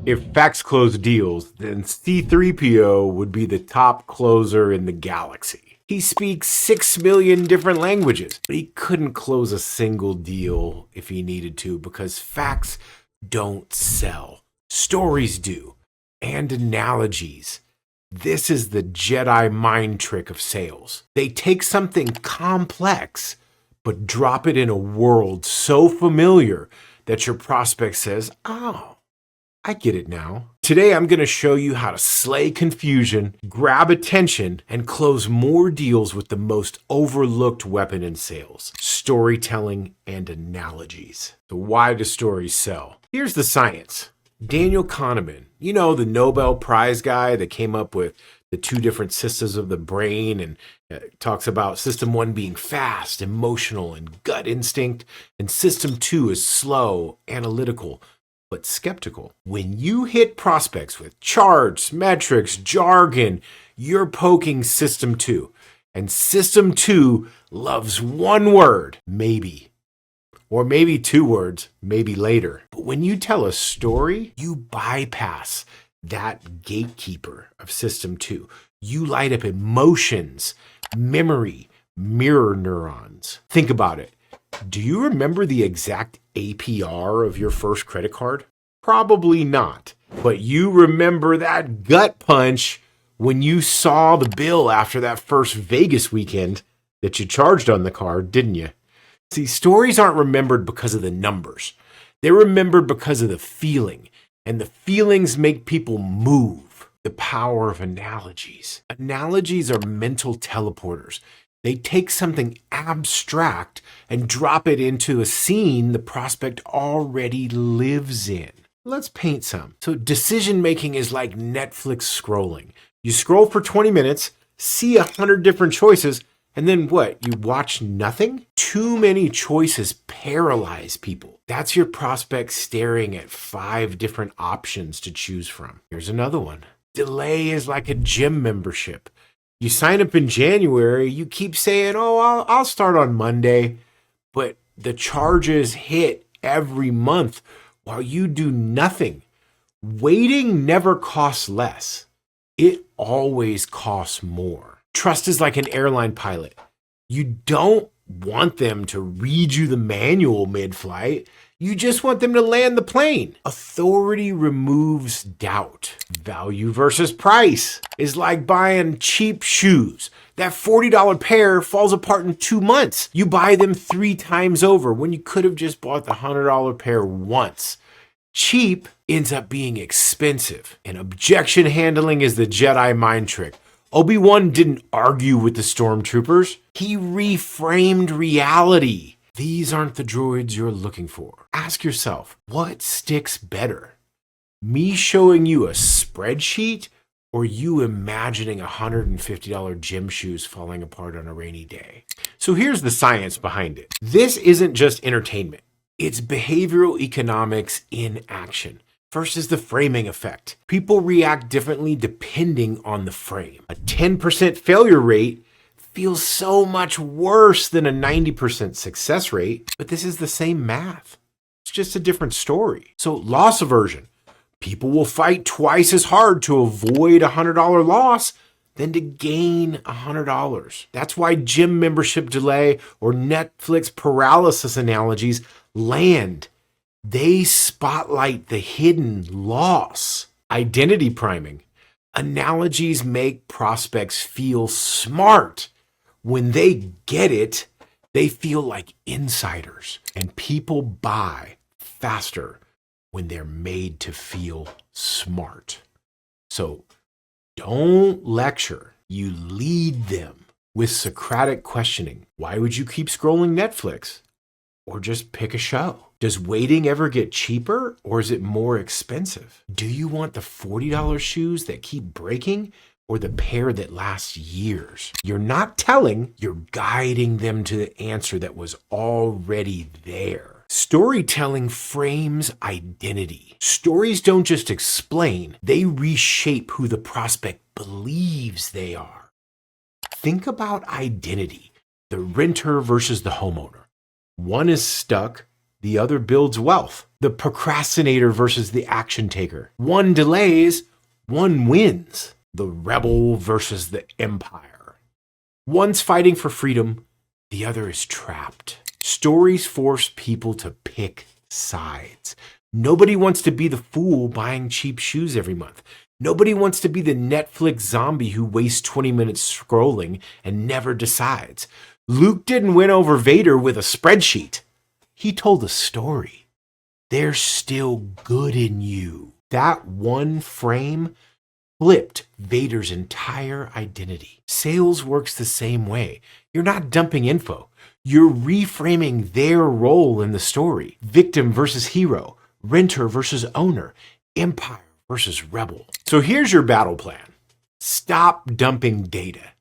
If facts close deals, then C-3PO would be the top closer in the galaxy. He speaks 6 million different languages, but he couldn't close a single deal if he needed to because facts don't sell. Stories do, and analogies. This is the Jedi mind trick of sales. They take something complex, but drop it in a world so familiar that your prospect says, "Oh, I get it now." Today, I'm going to show you how to slay confusion, grab attention, and close more deals with the most overlooked weapon in sales: storytelling and analogies. So why do stories sell? Here's the science. Daniel Kahneman, you know, the Nobel Prize guy that came up with the 2 different systems of the brain and talks about system 1 being fast, emotional, and gut instinct, and system 2 is slow, analytical, but skeptical. When you hit prospects with charts, metrics, jargon, you're poking system 2. And system 2 loves one word, maybe. Or maybe 2 words, maybe later. But when you tell a story, you bypass that gatekeeper of system 2. You light up emotions, memory, mirror neurons. Think about it. Do you remember the exact APR of your first credit card? Probably not. But you remember that gut punch when you saw the bill after that first Vegas weekend that you charged on the card, didn't you? See, stories aren't remembered because of the numbers. They're remembered because of the feeling. And the feelings make people move. The power of analogies. Analogies are mental teleporters. They take something abstract and drop it into a scene the prospect already lives in. Let's paint some. So decision making is like Netflix scrolling. You scroll for 20 minutes, see 100 different choices, and then what? You watch nothing? Too many choices paralyze people. That's your prospect staring at 5 different options to choose from. Here's another one. Delay is like a gym membership. You sign up in January, you keep saying, "Oh, I'll start on Monday," but the charges hit every month while you do nothing. Waiting never costs less. It always costs more. Trust is like an airline pilot. You don't want them to read you the manual mid-flight. You just want them to land the plane. Authority removes doubt. Value versus price is like buying cheap shoes. That $40 pair falls apart in 2 months. You buy them 3 times over when you could have just bought the $100 pair once. Cheap ends up being expensive. And objection handling is the Jedi mind trick. Obi-Wan didn't argue with the stormtroopers. He reframed reality. These aren't the droids you're looking for. Ask yourself, what sticks better? Me showing you a spreadsheet or you imagining $150 gym shoes falling apart on a rainy day? So here's the science behind it. This isn't just entertainment. It's behavioral economics in action. First is the framing effect. People react differently depending on the frame. A 10% failure rate feels so much worse than a 90% success rate, but this is the same math. It's just a different story. So loss aversion. People will fight twice as hard to avoid a $100 loss than to gain $100. That's why gym membership delay or Netflix paralysis analogies land. They spotlight the hidden loss. Identity priming. Analogies make prospects feel smart. When they get it, they feel like insiders. And people buy faster when they're made to feel smart. So don't lecture. You lead them with Socratic questioning. Why would you keep scrolling Netflix? Or just pick a show? Does waiting ever get cheaper or is it more expensive? Do you want the $40 shoes that keep breaking or the pair that lasts years? You're not telling, you're guiding them to the answer that was already there. Storytelling frames identity. Stories don't just explain, they reshape who the prospect believes they are. Think about identity, the renter versus the homeowner. One is stuck, the other builds wealth. The procrastinator versus the action taker. One delays, one wins. The rebel versus the empire. One's fighting for freedom, the other is trapped. Stories force people to pick sides. Nobody wants to be the fool buying cheap shoes every month. Nobody wants to be the Netflix zombie who wastes 20 minutes scrolling and never decides. Luke didn't win over Vader with a spreadsheet. He told a story. There's still good in you. That one frame flipped Vader's entire identity. Sales works the same way. You're not dumping info. You're reframing their role in the story. Victim versus hero. Renter versus owner. Empire versus rebel. So here's your battle plan. Stop dumping data.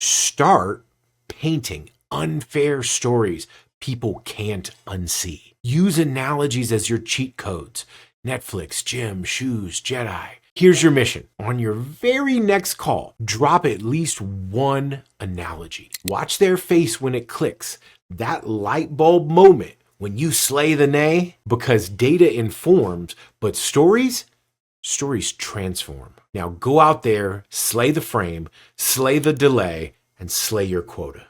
Start painting unfair stories people can't unsee. Use analogies as your cheat codes. Netflix, gym, shoes, Jedi. Here's your mission. On your very next call, drop at least one analogy. Watch their face when it clicks. That light bulb moment when you slay the nay, because data informs, but stories transform. Now go out there, slay the frame, slay the delay, and slay your quota.